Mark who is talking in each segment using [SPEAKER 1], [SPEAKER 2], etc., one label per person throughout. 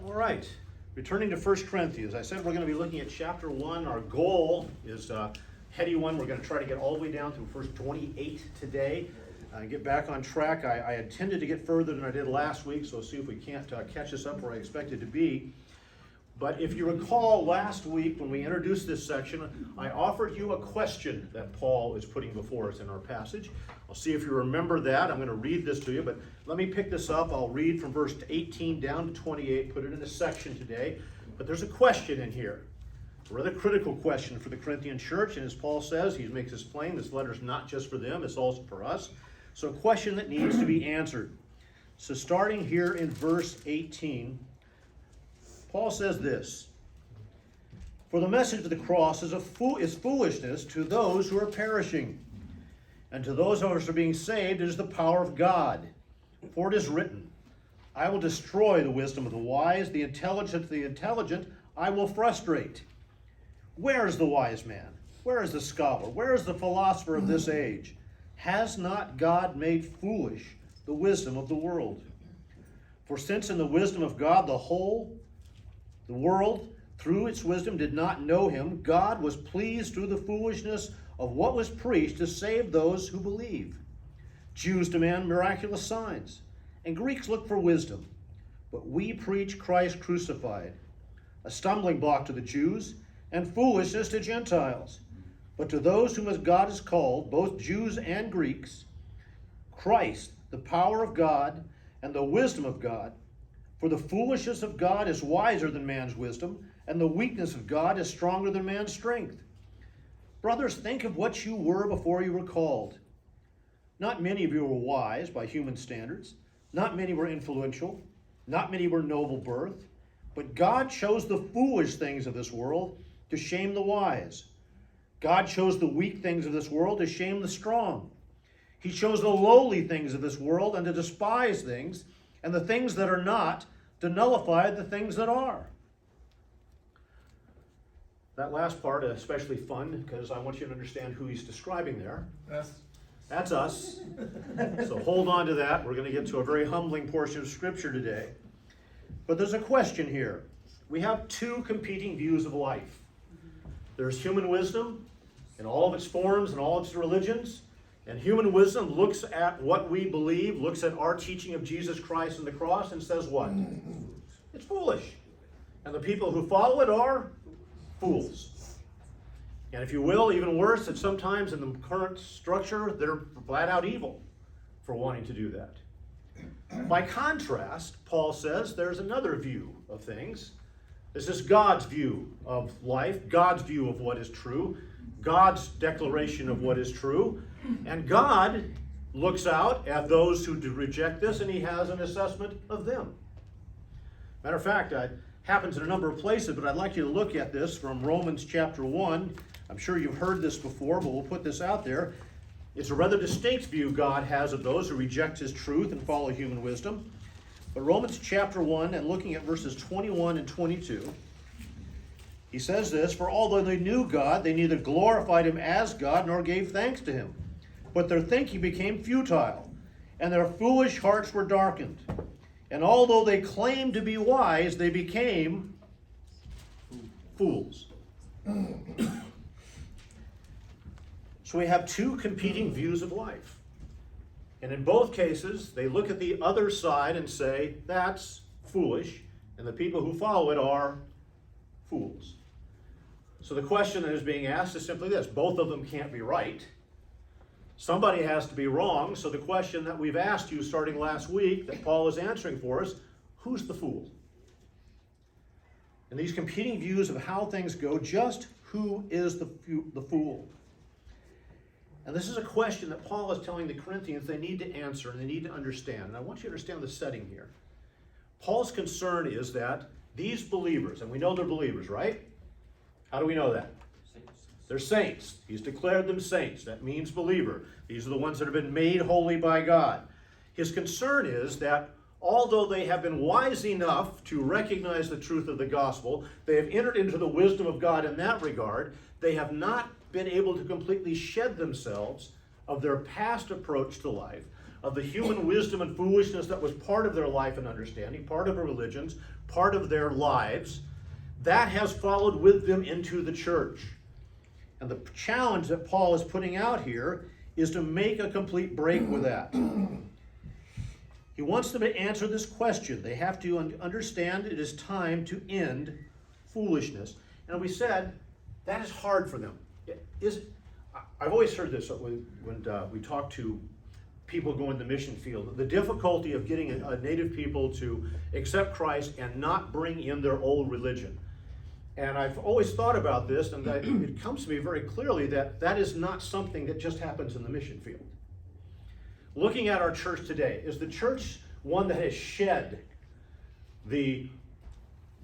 [SPEAKER 1] All right, returning to 1 Corinthians. I said we're going to be looking at chapter 1. Our goal is a heady one. We're going to try to get all the way down through verse 28 today. Get back on track. I intended to get further than I did last week, so see if we can't catch us up where I expected to be. But if you recall last week when we introduced this section, I offered you a question that Paul is putting before us in our passage. I'll see if you remember that. I'm going to read this to you, but let me pick this up. I'll read from verse 18 down to 28, put it in a section today. But there's a question in here, a rather critical question for the Corinthian church. And as Paul says, he makes this plain, this letter's not just for them, it's also for us. So a question that needs to be answered. So starting here in verse 18, Paul says this: "For the message of the cross is foolishness to those who are perishing, and to those who are being saved it is the power of God. For it is written, I will destroy the wisdom of the wise, the intelligent I will frustrate. Where is the wise man? Where is the scholar? Where is the philosopher of this age? Has not God made foolish the wisdom of the world? For since in the wisdom of God the world, through its wisdom, did not know him, God was pleased through the foolishness of what was preached to save those who believe. Jews demand miraculous signs, and Greeks look for wisdom. But we preach Christ crucified, a stumbling block to the Jews, and foolishness to Gentiles. But to those whom God has called, both Jews and Greeks, Christ, the power of God and the wisdom of God. For the foolishness of God is wiser than man's wisdom, and the weakness of God is stronger than man's strength. Brothers, think of what you were before you were called. Not many of you were wise by human standards. Not many were influential. Not many were noble birth. But God chose the foolish things of this world to shame the wise. God chose the weak things of this world to shame the strong. He chose the lowly things of this world and to despise things, and the things that are not, to nullify the things that are." That last part is especially fun because I want you to understand who he's describing there. That's us. So hold on to that. We're going to get to a very humbling portion of Scripture today. But there's a question here. We have two competing views of life. There's human wisdom in all of its forms and all of its religions. And human wisdom looks at what we believe, looks at our teaching of Jesus Christ and the cross, and says what? It's foolish. And the people who follow it are fools. And if you will, even worse, that sometimes in the current structure, they're flat out evil for wanting to do that. By contrast, Paul says there's another view of things. This is God's view of life, God's view of what is true, God's declaration of what is true. And God looks out at those who reject this, and he has an assessment of them. Matter of fact, it happens in a number of places, but I'd like you to look at this from Romans chapter 1. I'm sure you've heard this before, but we'll put this out there. It's a rather distinct view God has of those who reject his truth and follow human wisdom. But Romans chapter 1, and looking at verses 21 and 22, he says this: "For although they knew God, they neither glorified him as God nor gave thanks to him. But their thinking became futile, and their foolish hearts were darkened. And although they claimed to be wise, they became fools." So we have two competing views of life. And in both cases, they look at the other side and say, that's foolish, and the people who follow it are fools. So the question that is being asked is simply this: both of them can't be right. Somebody has to be wrong. So the question that we've asked you starting last week, that Paul is answering for us, who's the fool? And these competing views of how things go, just who is the fool? And this is a question that Paul is telling the Corinthians they need to answer and they need to understand. And I want you to understand the setting here. Paul's concern is that these believers, and we know they're believers, right? How do we know that? They're saints. He's declared them saints. That means believer. These are the ones that have been made holy by God. His concern is that although they have been wise enough to recognize the truth of the gospel, they have entered into the wisdom of God in that regard, they have not been able to completely shed themselves of their past approach to life, of the human wisdom and foolishness that was part of their life and understanding, part of their religions, part of their lives, that has followed with them into the church. And the challenge that Paul is putting out here is to make a complete break with that. He wants them to answer this question. They have to understand it is time to end foolishness. And we said that is hard for them. I've always heard this when we talk to people going to the mission field, the difficulty of getting a native people to accept Christ and not bring in their old religion. And I've always thought about this, and it comes to me very clearly that that is not something that just happens in the mission field. Looking at our church today, is the church one that has shed the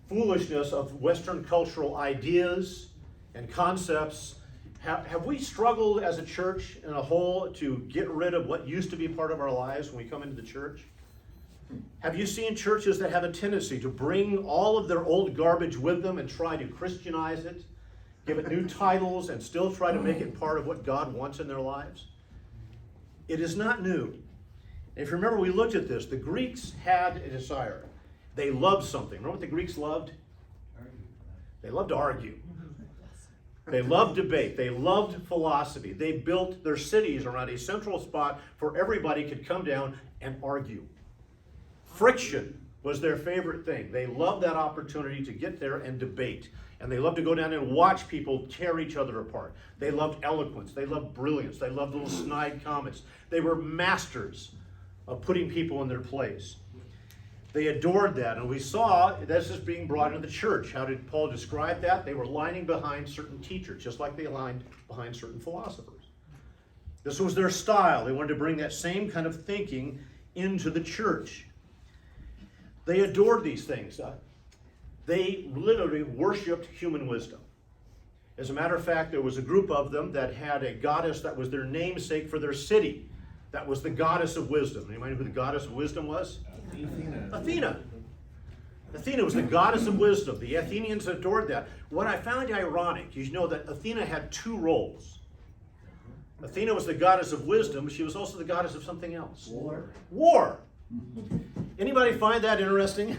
[SPEAKER 1] foolishness of Western cultural ideas and concepts? Have we struggled as a church in a whole to get rid of what used to be part of our lives when we come into the church? Have you seen churches that have a tendency to bring all of their old garbage with them and try to Christianize it, give it new titles, and still try to make it part of what God wants in their lives? It is not new. If you remember, we looked at this. The Greeks had a desire. They loved something. Remember what the Greeks loved? They loved to argue. They loved debate. They loved philosophy. They built their cities around a central spot where everybody could come down and argue. Friction was their favorite thing. They loved that opportunity to get there and debate. And they loved to go down and watch people tear each other apart. They loved eloquence. They loved brilliance. They loved little snide comments. They were masters of putting people in their place. They adored that. And we saw this is being brought into the church. How did Paul describe that? They were lining behind certain teachers, just like they lined behind certain philosophers. This was their style. They wanted to bring that same kind of thinking into the church. They adored these things. They literally worshipped human wisdom. As a matter of fact, there was a group of them that had a goddess that was their namesake for their city. That was the goddess of wisdom. Anybody know who the goddess of wisdom was? Athena. Athena was the goddess of wisdom. The Athenians adored that. What I found ironic, you know that Athena had two roles. Athena was the goddess of wisdom. She was also the goddess of something else. War. Anybody find that interesting?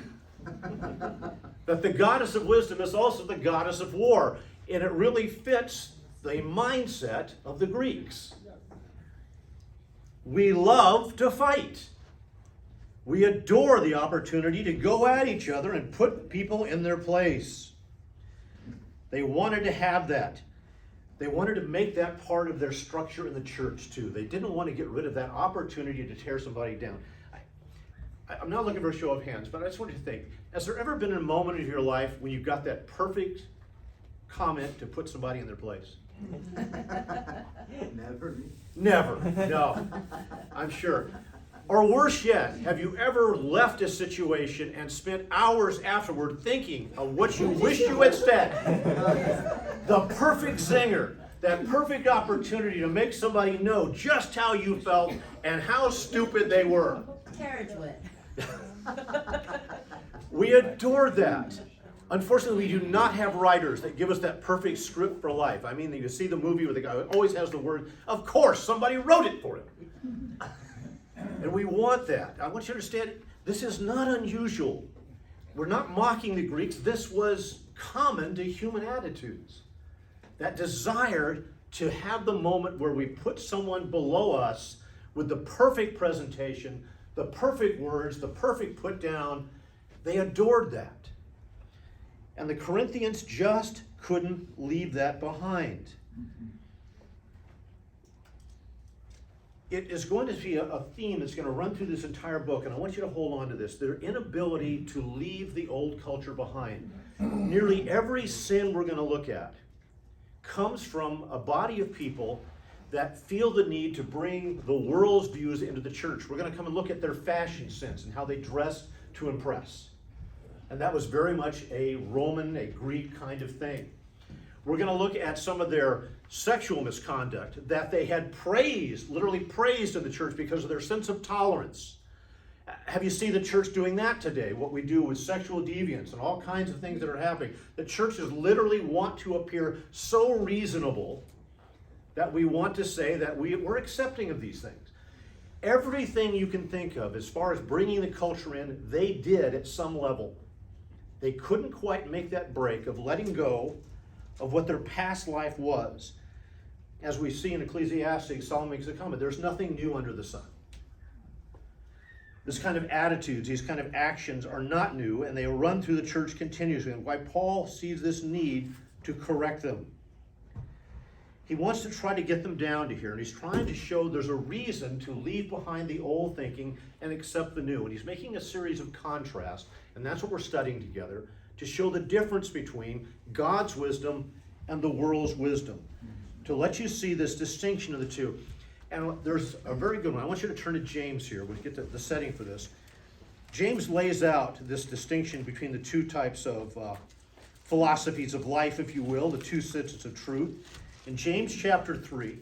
[SPEAKER 1] That the goddess of wisdom is also the goddess of war. And it really fits the mindset of the Greeks. We love to fight. We adore the opportunity to go at each other and put people in their place. They wanted to have that. They wanted to make that part of their structure in the church too. They didn't want to get rid of that opportunity to tear somebody down. I'm not looking for a show of hands, but I just want you to think, has there ever been a moment of your life when you got that perfect comment to put somebody in their place? Never, no, I'm sure. Or worse yet, have you ever left a situation and spent hours afterward thinking of what you wish you had said? The perfect zinger, that perfect opportunity to make somebody know just how you felt and how stupid they were.
[SPEAKER 2] Carriage whip.
[SPEAKER 1] We adore that. Unfortunately, we do not have writers that give us that perfect script for life. I mean, you see the movie where the guy always has the word, of course, somebody wrote it for him. And we want that. I want you to understand, this is not unusual. We're not mocking the Greeks. This was common to human attitudes. That desire to have the moment where we put someone below us with the perfect presentation, the perfect words, the perfect put down. They adored that. And the Corinthians just couldn't leave that behind. It is going to be a theme that's going to run through this entire book, and I want you to hold on to this. Their inability to leave the old culture behind. Nearly every sin we're going to look at comes from a body of people that feel the need to bring the world's views into the church. We're going to come and look at their fashion sense and how they dress to impress. And that was very much a Roman, a Greek kind of thing. We're going to look at some of their sexual misconduct that they had praised, literally praised in the church because of their sense of tolerance. Have you seen the church doing that today? What we do with sexual deviance and all kinds of things that are happening. The churches literally want to appear so reasonable that we want to say that we're accepting of these things. Everything you can think of as far as bringing the culture in, they did at some level. They couldn't quite make that break of letting go of what their past life was. As we see in Ecclesiastes, Solomon makes a comment, there's nothing new under the sun. This kind of attitudes, these kind of actions are not new, and they run through the church continuously, and why Paul sees this need to correct them. He wants to try to get them down to here, and he's trying to show there's a reason to leave behind the old thinking and accept the new. And he's making a series of contrasts, and that's what we're studying together, to show the difference between God's wisdom and the world's wisdom, to let you see this distinction of the two. And there's a very good one. I want you to turn to James here. We'll get to the setting for this. James lays out this distinction between the two types of philosophies of life, if you will, the two systems of truth. In James chapter 3,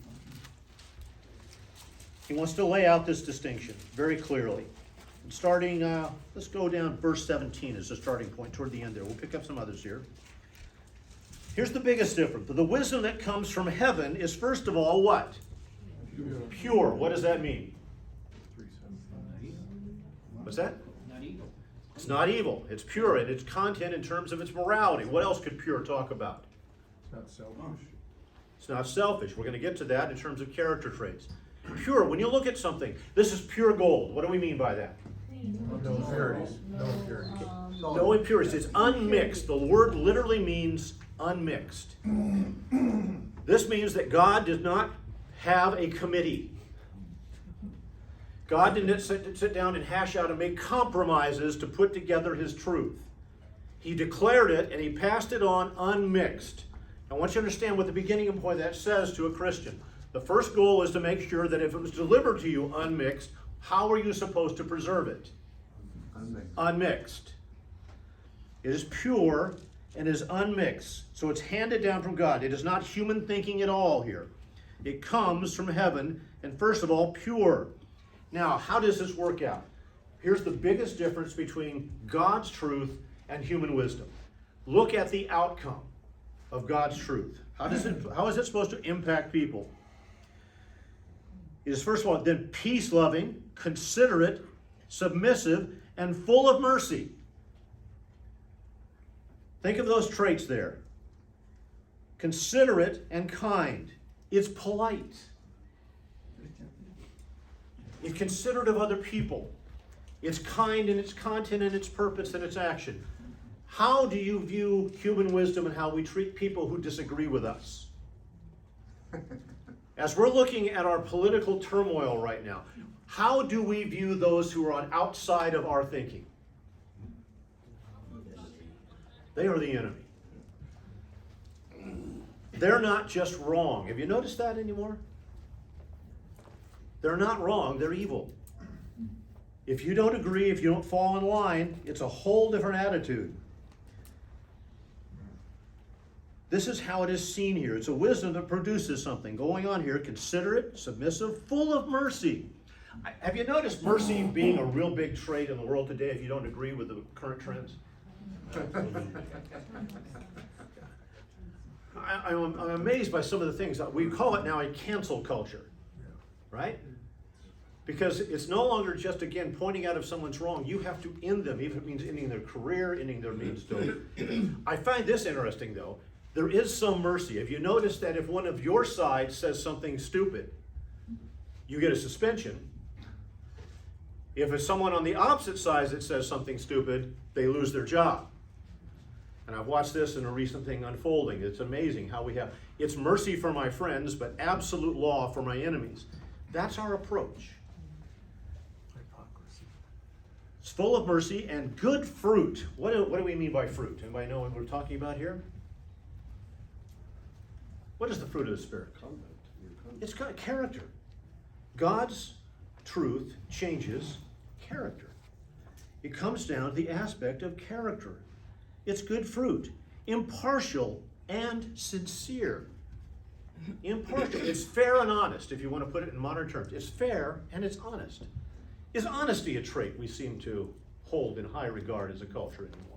[SPEAKER 1] he wants to lay out this distinction very clearly. And starting, let's go down verse 17 as the starting point toward the end there. We'll pick up some others here. Here's the biggest difference. The wisdom that comes from heaven is first of all what? Pure. What does that mean? What's that?
[SPEAKER 2] Not evil.
[SPEAKER 1] It's not evil. It's pure in its content in terms of its morality. What else could pure talk about?
[SPEAKER 3] It's not selfish.
[SPEAKER 1] It's not selfish. We're going to get to that in terms of character traits. Pure. When you look at something, this is pure gold. What do we mean by that?
[SPEAKER 3] No impurities. No impurities.
[SPEAKER 1] No impurities. It's unmixed. The word literally means unmixed. This means that God does not have a committee. God didn't sit down and hash out and make compromises to put together his truth. He declared it and he passed it on unmixed. I want you to understand what the beginning point of that says to a Christian. The first goal is to make sure that if it was delivered to you unmixed, how are you supposed to preserve it? Unmixed. It is pure and is unmixed. So it's handed down from God. It is not human thinking at all here. It comes from heaven, and first of all, pure. Now, how does this work out? Here's the biggest difference between God's truth and human wisdom. Look at the outcome of God's truth. How is it supposed to impact people? It is, first of all, then peace-loving, considerate, submissive, and full of mercy. Think of those traits there. Considerate and kind. It's polite. It's considerate of other people. It's kind in its content and its purpose and its action. How do you view human wisdom and how we treat people who disagree with us? As we're looking at our political turmoil right now, how do we view those who are on outside of our thinking? They are the enemy. They're not just wrong. Have you noticed that anymore? They're not wrong, they're evil. If you don't agree, if you don't fall in line, it's a whole different attitude. This is how it is seen here. It's a wisdom that produces something going on here. Considerate, submissive, full of mercy. Have you noticed mercy being a real big trait in the world today if you don't agree with the current trends? I'm amazed by some of the things. We call it now a cancel culture, right? Because it's no longer just, again, pointing out if someone's wrong. You have to end them, even if it means ending their career, ending their means to. I find this interesting, though. There is some mercy. Have you noticed that if one of your side says something stupid, you get a suspension? If it's someone on the opposite side that says something stupid, they lose their job. And I've watched this in a recent thing unfolding. It's amazing how we have, it's mercy for my friends, but absolute law for my enemies. That's our approach.
[SPEAKER 3] Hypocrisy.
[SPEAKER 1] It's full of mercy and good fruit. What do we mean by fruit? Anybody know what we're talking about here? What is the fruit of the Spirit? It's got character. God's truth changes character. It comes down to the aspect of character. It's good fruit. Impartial and sincere. Impartial. It's fair and honest, if you want to put it in modern terms. It's fair and it's honest. Is honesty a trait we seem to hold in high regard as a culture anymore?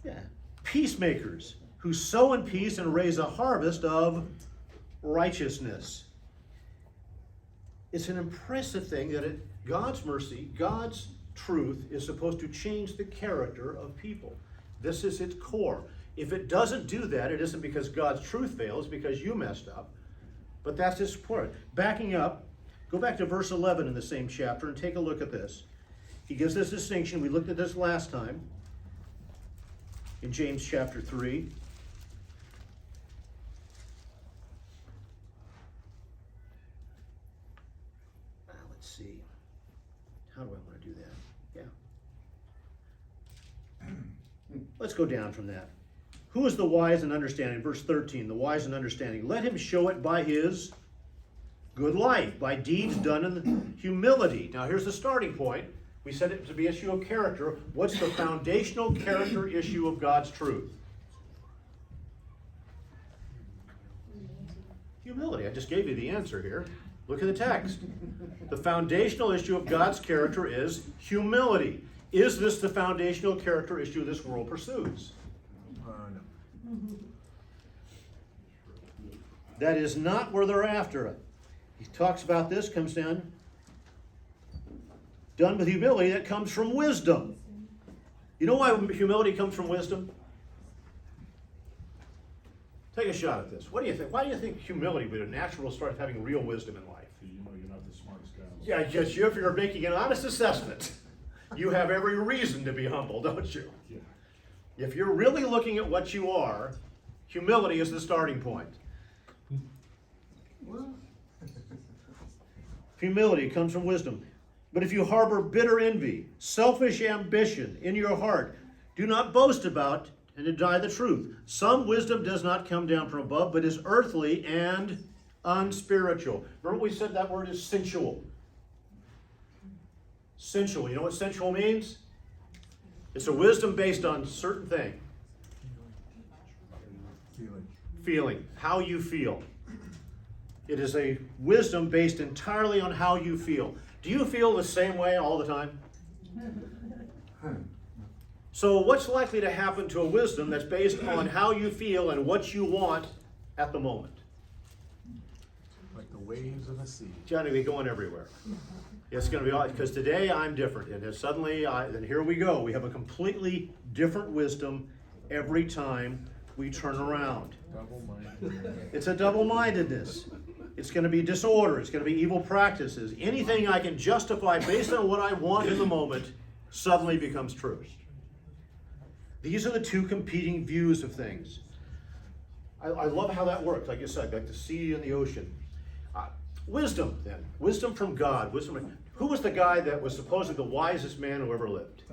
[SPEAKER 1] Yeah. Peacemakers who sow in peace and raise a harvest of righteousness. It's an impressive thing that God's mercy, God's truth is supposed to change the character of people. This is its core. If it doesn't do that, it isn't because God's truth fails, because you messed up. But that's its part. Backing up, go back to verse 11 in the same chapter and take a look at this. He gives this distinction. We looked at this last time in James chapter 3. Let's see. How do I want to do that? Yeah. Let's go down from that. Who is the wise and understanding? Verse 13, the wise and understanding. Let him show it by his good life, by deeds done in humility. Now here's the starting point. We said it to be an issue of character. What's the foundational character issue of God's truth? Humility. I just gave you the answer here. Look at the text. The foundational issue of God's character is humility. Is this the foundational character issue this world pursues?
[SPEAKER 3] No.
[SPEAKER 1] That is not where they're after it. He talks about this, comes down, done with humility that comes from wisdom. You know why humility comes from wisdom? Take a shot at this. What do you think? Why do you think humility would naturally start having real wisdom in life?
[SPEAKER 2] You know you're not the smartest guy.
[SPEAKER 1] Yeah, just if you're making an honest assessment, you have every reason to be humble, don't you?
[SPEAKER 2] Yeah.
[SPEAKER 1] If you're really looking at what you are, humility is the starting point. Humility comes from wisdom. But if you harbor bitter envy, selfish ambition in your heart, do not boast about and deny the truth. Some wisdom does not come down from above, but is earthly and unspiritual. Remember we said that word is sensual. Sensual. You know what sensual means? It's a wisdom based on certain thing. Feeling. How you feel. It is a wisdom based entirely on how you feel. Do you feel the same way all the time? So what's likely to happen to a wisdom that's based on how you feel and what you want at the moment?
[SPEAKER 3] Like the waves of the sea.
[SPEAKER 1] It's going to be going everywhere. It's going to be, because today I'm different. And then suddenly, then here we go. We have a completely different wisdom every time we turn around.
[SPEAKER 3] Double-minded.
[SPEAKER 1] It's a double-mindedness. It's going to be disorder. It's going to be evil practices. Anything I can justify based on what I want in the moment suddenly becomes truth. These are the two competing views of things. I love how that works. Like you said, like the sea and the ocean. Wisdom, then. Wisdom from God. Who was the guy that was supposedly the wisest man who ever lived?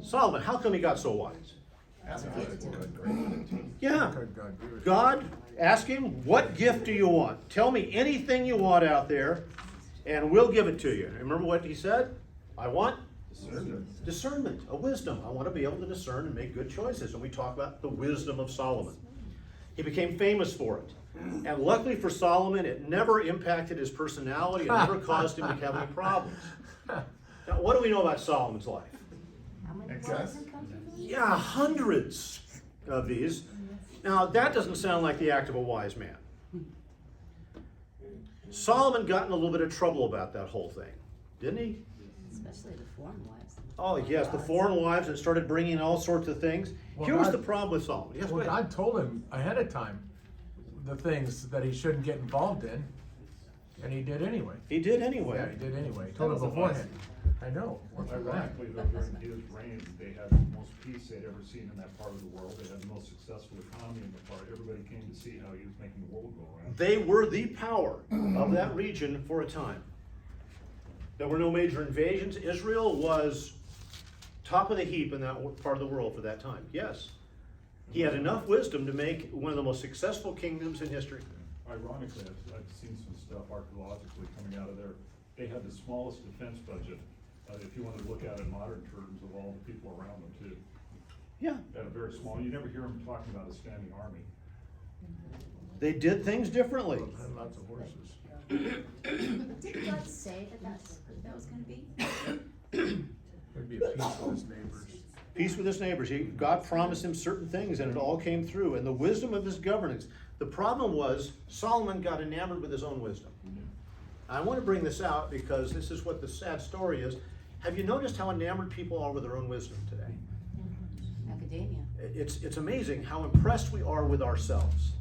[SPEAKER 1] Solomon. How come he got so wise? Yeah. God, ask him, what gift do you want? Tell me anything you want out there, and we'll give it to you. Remember what he said? I want discernment, a wisdom. I want to be able to discern and make good choices. And we talk about the wisdom of Solomon. He became famous for it. And luckily for Solomon, it never impacted his personality. It never caused him to have any problems. Now, what do we know about Solomon's life?
[SPEAKER 4] How many
[SPEAKER 3] Excess.
[SPEAKER 4] wives and concubines?
[SPEAKER 1] Yeah, hundreds of these. Now, that doesn't sound like the act of a wise man. Solomon got in a little bit of trouble about that whole thing, didn't he?
[SPEAKER 4] Especially the foreign wives.
[SPEAKER 1] Oh, yes, the foreign wives that started bringing in all sorts of things.
[SPEAKER 3] Well,
[SPEAKER 1] Here was
[SPEAKER 3] God-
[SPEAKER 1] the problem with Solomon. Yes,
[SPEAKER 3] Well,
[SPEAKER 1] go ahead.
[SPEAKER 3] God told him ahead of time the things that he shouldn't get involved in, and he did anyway.
[SPEAKER 1] He did anyway.
[SPEAKER 3] Yeah, he did anyway. He told him
[SPEAKER 2] was a
[SPEAKER 3] beforehand. I know.
[SPEAKER 2] Ironically, though, during his reign, they had the most peace they'd ever seen in that part of the world. They had the most successful economy in the part. Everybody came to see how he was making the world go around.
[SPEAKER 1] They were the power of that region for a time. There were no major invasions. Israel was top of the heap in that part of the world for that time. Yes. He had enough wisdom to make one of the most successful kingdoms in history.
[SPEAKER 2] Ironically, I've seen some stuff archaeologically coming out of there. They had the smallest defense budget, if you wanted to look at it in modern terms, of all the people around them too.
[SPEAKER 1] Yeah.
[SPEAKER 2] They had a very small, you never hear them talking about a standing army.
[SPEAKER 1] They did things differently.
[SPEAKER 3] And lots of horses.
[SPEAKER 4] Did God say that was gonna be?
[SPEAKER 3] There'd be a peace with his neighbors.
[SPEAKER 1] Peace with his neighbors. God promised him certain things and it all came through. And the wisdom of his governance, The problem was Solomon got enamored with his own wisdom. I want to bring this out because this is what the sad story is. Have you noticed how enamored people are with their own wisdom today?
[SPEAKER 4] Academia.
[SPEAKER 1] It's amazing how impressed we are with ourselves.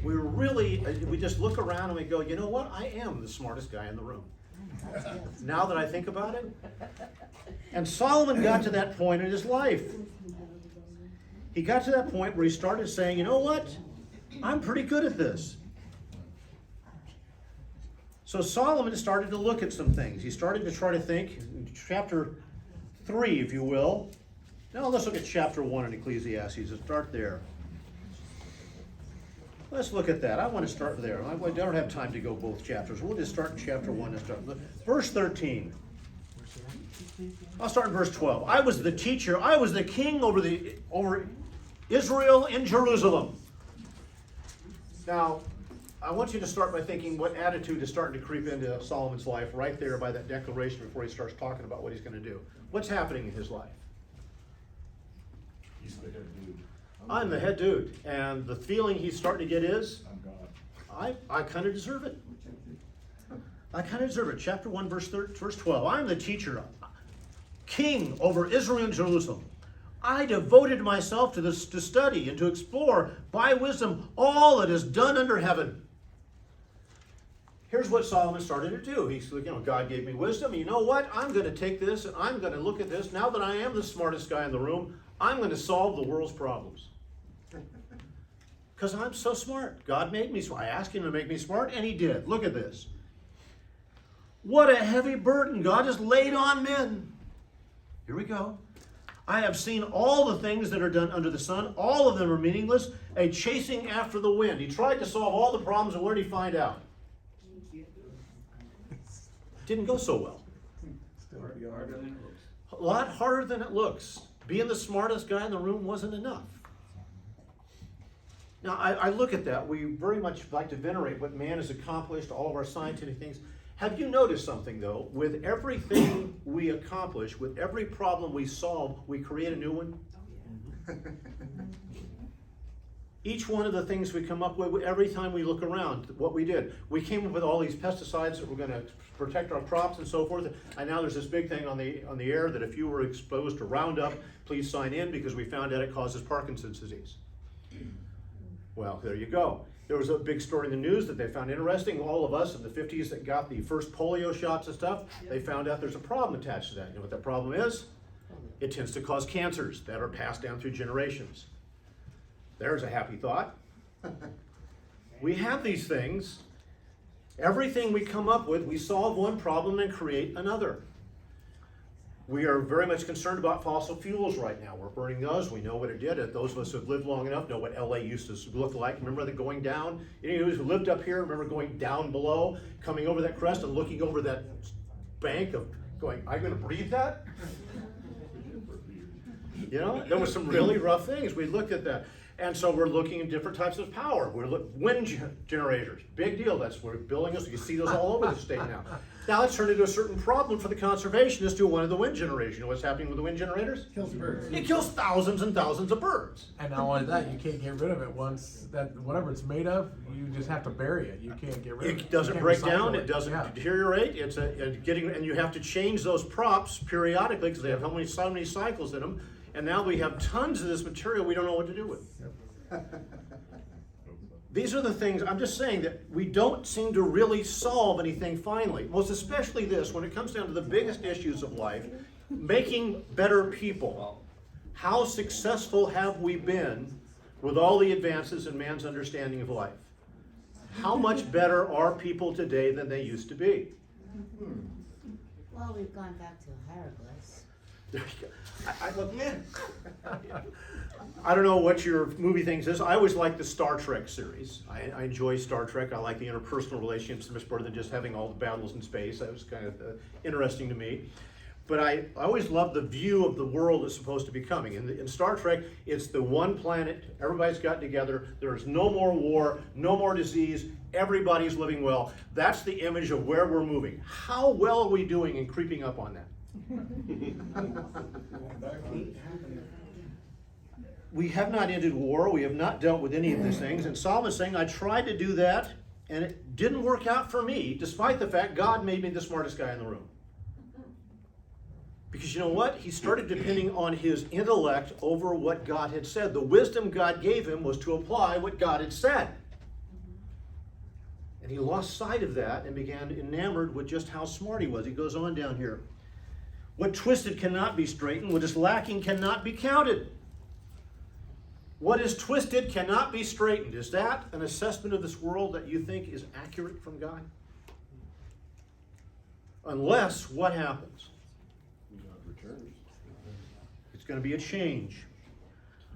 [SPEAKER 1] We just look around and we go, you know what? I am the smartest guy in the room.
[SPEAKER 4] That's good.
[SPEAKER 1] Now that I think about it. And Solomon got to that point in his life. He got to that point where he started saying, you know what? I'm pretty good at this. So Solomon started to look at some things. He started to try to think. Chapter 3, if you will. Now let's look at chapter 1 in Ecclesiastes and start there. Let's look at that. I want to start there. I don't have time to go both chapters. We'll just start in chapter 1 and start. Verse 13. I'll start in verse 12. I was the teacher. I was the king over Israel in Jerusalem. Now, I want you to start by thinking what attitude is starting to creep into Solomon's life right there by that declaration before he starts talking about what he's going to do. What's happening in his life?
[SPEAKER 2] He's the head dude.
[SPEAKER 1] I'm the head dude. And the feeling he's starting to get is,
[SPEAKER 2] I'm God.
[SPEAKER 1] I kind of deserve it. I kind of deserve it. Chapter 1, verse 12. I'm the teacher, king over Israel and Jerusalem. I devoted myself to study and to explore by wisdom all that is done under heaven. Here's what Solomon started to do. He said, God gave me wisdom. You know what? I'm going to take this and I'm going to look at this. Now that I am the smartest guy in the room, I'm going to solve the world's problems. Because I'm so smart. God made me smart. I asked him to make me smart, and he did. Look at this. What a heavy burden God has laid on men. Here we go. I have seen all the things that are done under the sun. All of them are meaningless, a chasing after the wind. He tried to solve all the problems, and where did he find out? Didn't go so well. A lot harder than it looks. Being the smartest guy in the room wasn't enough. Now, I look at that. We very much like to venerate what man has accomplished, all of our scientific things. Have you noticed something, though? With everything we accomplish, with every problem we solve, we create a new one? Each one of the things we come up with, every time we look around, what we did. We came up with all these pesticides that were going to protect our crops and so forth. And now there's this big thing on the air that if you were exposed to Roundup, please sign in because we found out it causes Parkinson's disease. Well, there you go. There was a big story in the news that they found interesting. All of us in the 50s that got the first polio shots and stuff, they found out there's a problem attached to that. You know what that problem is? It tends to cause cancers that are passed down through generations. There's a happy thought. We have these things. Everything we come up with, we solve one problem and create another. We are very much concerned about fossil fuels right now. We're burning those. We know what it did. Those of us who have lived long enough know what LA used to look like. Remember the going down? Any of you who lived up here, remember going down below, coming over that crest and looking over that bank of going, I'm going to breathe that? You know, there were some really rough things. We looked at that. And so we're looking at different types of power. We're wind generators, big deal. That's we're building us. You see those all over the state now. Now let's turn into a certain problem for the conservationists to one of the wind generators. You know what's happening with the wind generators?
[SPEAKER 5] Kills birds.
[SPEAKER 1] It kills thousands and thousands of birds.
[SPEAKER 3] And not only that, you can't get rid of it once that whatever it's made of, you just have to bury it. You can't get rid of it.
[SPEAKER 1] It doesn't
[SPEAKER 3] You can't
[SPEAKER 1] break
[SPEAKER 3] recycle
[SPEAKER 1] down. It doesn't
[SPEAKER 3] Yeah.
[SPEAKER 1] deteriorate. It's and you have to change those props periodically because they have so many cycles in them. And now we have tons of this material we don't know what to do with. These are the things, I'm just saying that we don't seem to really solve anything finally. Most especially this, when it comes down to the biggest issues of life, making better people. How successful have we been with all the advances in man's understanding of life? How much better are people today than they used to be?
[SPEAKER 4] Well, we've gone back to hieroglyphs.
[SPEAKER 1] There you go. I look, man. I don't know what your movie things is. I always like the Star Trek series. I enjoy Star Trek. I like the interpersonal relationships much better than just having all the battles in space. That was kind of interesting to me. But I always love the view of the world that's supposed to be coming. In Star Trek, it's the one planet, everybody's gotten together, there's no more war, no more disease, everybody's living well. That's the image of where we're moving. How well are we doing in creeping up on that? we have not ended war. We have not dealt with any of these things. And Solomon is saying, I tried to do that, and it didn't work out for me, despite the fact God made me the smartest guy in the room. Because you know what? He started depending on his intellect over what God had said. The wisdom God gave him was to apply what God had said. And he lost sight of that and began enamored with just how smart he was. He goes on down here. What twisted cannot be straightened. What is lacking cannot be counted. What is twisted cannot be straightened. Is that an assessment of this world that you think is accurate from God? Unless, what happens? It's going to be a change.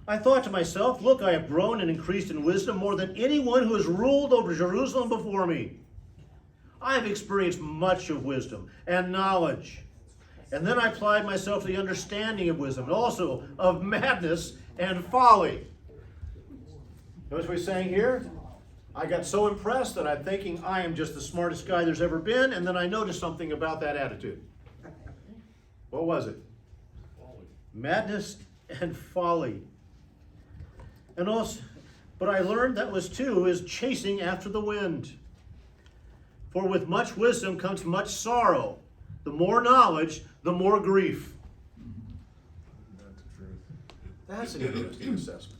[SPEAKER 1] I thought to myself, look, I have grown and increased in wisdom more than anyone who has ruled over Jerusalem before me. I have experienced much of wisdom and knowledge. And then I applied myself to the understanding of wisdom, and also of madness and folly. Notice what he's saying here? I got so impressed that I'm thinking I am just the smartest guy there's ever been, and then I noticed something about that attitude. What was it? Madness and folly. And also, but I learned that was too is chasing after the wind. For with much wisdom comes much sorrow. The more knowledge, the more grief.
[SPEAKER 3] That's the truth.
[SPEAKER 1] That's an interesting assessment.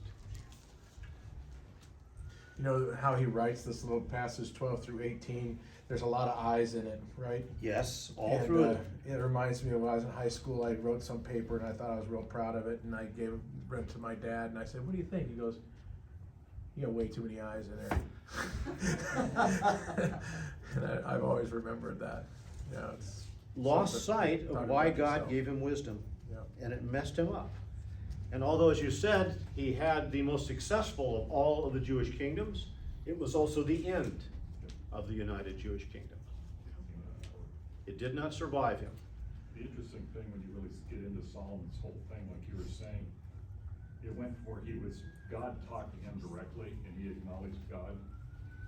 [SPEAKER 3] You know how he writes this little passage 12 through 18? There's a lot of I's in it, right?
[SPEAKER 1] Yes, all
[SPEAKER 3] And,
[SPEAKER 1] through it.
[SPEAKER 3] it reminds me of when I was in high school. I wrote some paper and I thought I was real proud of it, and I read it to my dad, and I said, "What do you think?" He goes, "You got way too many I's in there." And I've always remembered that. You know, it's
[SPEAKER 1] Lost
[SPEAKER 3] something-
[SPEAKER 1] sight of
[SPEAKER 3] talking
[SPEAKER 1] why
[SPEAKER 3] about
[SPEAKER 1] God
[SPEAKER 3] yourself.
[SPEAKER 1] gave him wisdom,
[SPEAKER 3] Yeah.
[SPEAKER 1] and it messed him up. And although, as you said, he had the most successful of all of the Jewish kingdoms, it was also the end of the United Jewish Kingdom. It did not survive him.
[SPEAKER 2] The interesting thing when you really get into Solomon's whole thing, like you were saying, it went where God talked to him directly and he acknowledged God.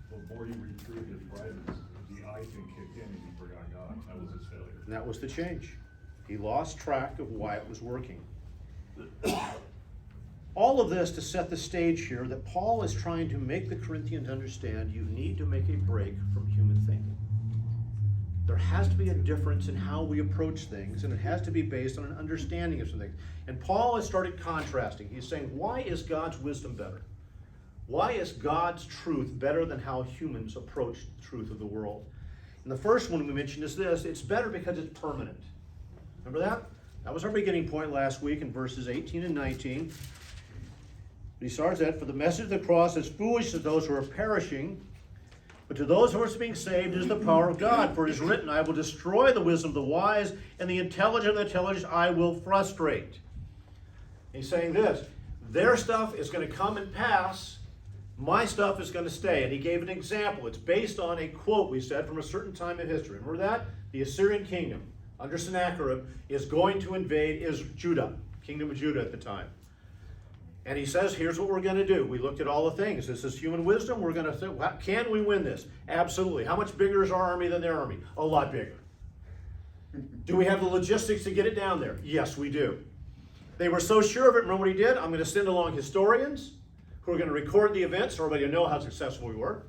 [SPEAKER 2] The more you read through his writings, the I thing kicked in and he forgot God. That was his failure.
[SPEAKER 1] And that was the change. He lost track of why it was working. All of this to set the stage here that Paul is trying to make the Corinthians understand you need to make a break from human thinking. There has to be a difference in how we approach things, and it has to be based on an understanding of some things. And Paul has started contrasting. He's saying, why is God's wisdom better? Why is God's truth better than how humans approach the truth of the world? And the first one we mentioned is this: it's better because it's permanent. Remember that? That was our beginning point last week in verses 18 and 19. He starts that, for the message of the cross is foolish to those who are perishing, but to those who are being saved is the power of God. For it is written, I will destroy the wisdom of the wise, and the intelligent of the intelligent I will frustrate. He's saying this: their stuff is going to come and pass, my stuff is going to stay. And he gave an example. It's based on a quote we said from a certain time in history. Remember that? The Assyrian kingdom under Sennacherib is going to invade Judah, kingdom of Judah at the time. And he says, here's what we're going to do. We looked at all the things. This is human wisdom. We're going to say, can we win this? Absolutely. How much bigger is our army than their army? A lot bigger. Do we have the logistics to get it down there? Yes, we do. They were so sure of it. Remember what he did? I'm going to send along historians who are going to record the events so everybody will know how successful we were.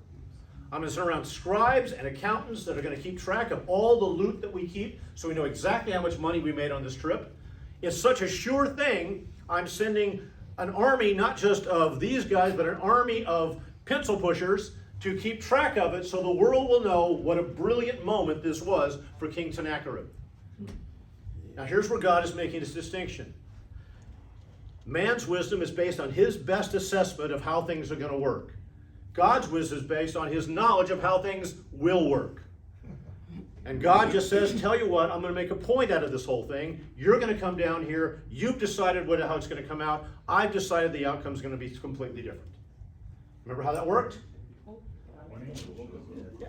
[SPEAKER 1] I'm going to send around scribes and accountants that are going to keep track of all the loot that we keep so we know exactly how much money we made on this trip. It's such a sure thing, I'm sending an army not just of these guys, but an army of pencil pushers to keep track of it so the world will know what a brilliant moment this was for King Sennacherib. Now here's where God is making this distinction. Man's wisdom is based on his best assessment of how things are going to work. God's wisdom is based on his knowledge of how things will work. And God just says, tell you what, I'm going to make a point out of this whole thing. You're going to come down here. You've decided how it's going to come out. I've decided the outcome is going to be completely different. Remember how that worked?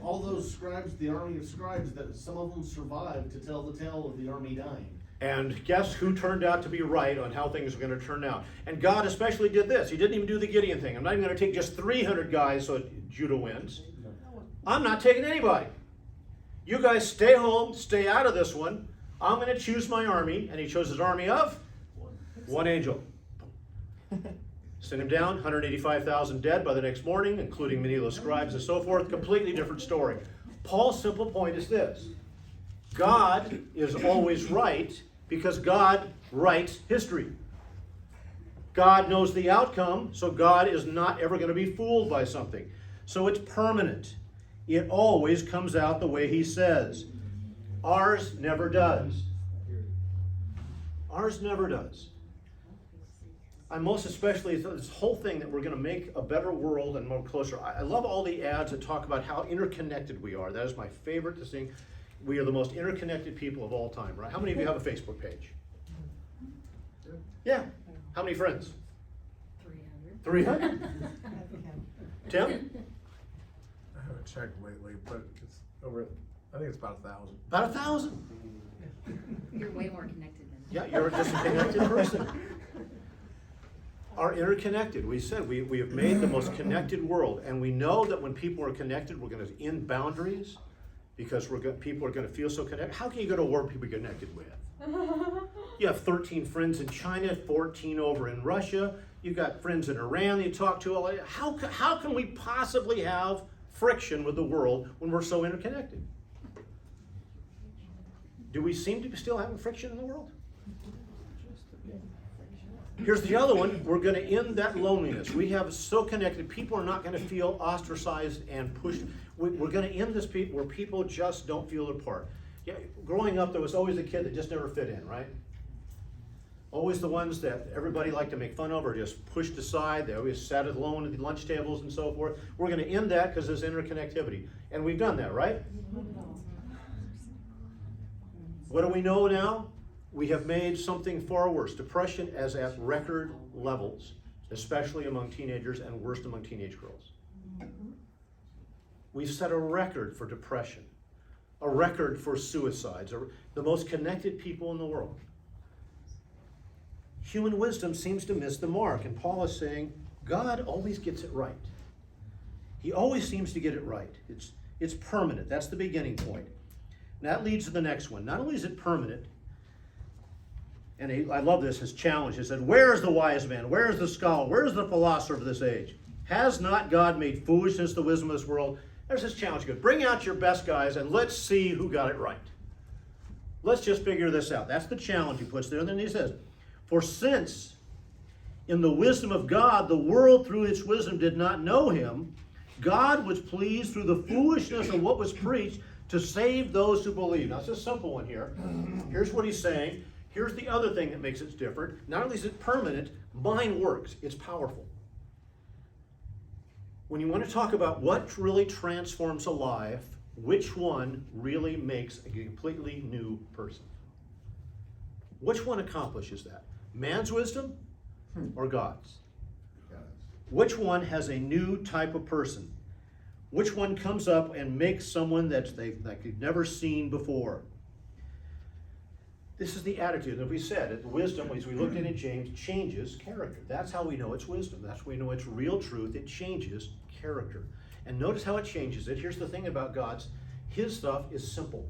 [SPEAKER 5] All those scribes, the army of scribes, that some of them survived to tell the tale of the army dying.
[SPEAKER 1] And guess who turned out to be right on how things are going to turn out? And God especially did this. He didn't even do the Gideon thing. I'm not even going to take just 300 guys so Judah wins. I'm not taking anybody. You guys stay home, stay out of this one. I'm going to choose my army. And he chose his army of one angel. Sent him down, 185,000 dead by the next morning, including many of those scribes and so forth. Completely different story. Paul's simple point is this: God is always right because God writes history. God knows the outcome, so God is not ever going to be fooled by something. So it's permanent. It always comes out the way he says. Ours never does. Ours never does. I most especially, this whole thing that we're going to make a better world and more closer. I love all the ads that talk about how interconnected we are. That is my favorite thing. We are the most interconnected people of all time, right? How many of you have a Facebook page? Yeah. How many friends? 300. 300? Tim?
[SPEAKER 3] I haven't checked lately, but it's over, I think it's about 1,000.
[SPEAKER 1] About 1,000.
[SPEAKER 4] You're way more connected than me.
[SPEAKER 1] Yeah, you're just a connected person. Are interconnected. We said we have made the most connected world, and we know that when people are connected, we're going to end boundaries because people are going to feel so connected. How can you go to a war people you're connected with? You have 13 friends in China, 14 over in Russia. You've got friends in Iran that you talk to. How can we possibly have friction with the world when we're so interconnected? Do we seem to be still having friction in the world? Here's the other one. We're going to end that loneliness. We have so connected. People are not going to feel ostracized and pushed. We're going to end this where people just don't feel their part. Yeah, growing up, there was always a kid that just never fit in, right? Always the ones that everybody liked to make fun of or just pushed aside. They always sat alone at the lunch tables and so forth. We're going to end that because there's interconnectivity. And we've done that, right? What do we know now? We have made something far worse. Depression is at record levels, especially among teenagers and worst among teenage girls. We've set a record for depression, a record for suicides, the most connected people in the world. Human wisdom seems to miss the mark, and Paul is saying God always gets it right. He always seems to get it right. It's permanent. That's the beginning point. And that leads to the next one. Not only is it permanent, and I love this, his challenge. He said, where is the wise man? Where is the scholar? Where is the philosopher of this age? Has not God made foolishness the wisdom of this world? There's his challenge. Good. Bring out your best guys and let's see who got it right. Let's just figure this out. That's the challenge he puts there. And then he says, for since in the wisdom of God, the world through its wisdom did not know him, God was pleased through the foolishness of what was preached to save those who believe. Now, it's a simple one here. Here's what he's saying. Here's the other thing that makes it different. Not only is it permanent, mine works. It's powerful. When you want to talk about what really transforms a life, which one really makes a completely new person? Which one accomplishes that? Man's wisdom or God's? Which one has a new type of person? Which one comes up and makes someone that they've never seen before? This is the attitude that we said. That wisdom, as we looked at in James, changes character. That's how we know it's wisdom. That's how we know it's real truth. It changes character. And notice how it changes it. Here's the thing about God's. His stuff is simple.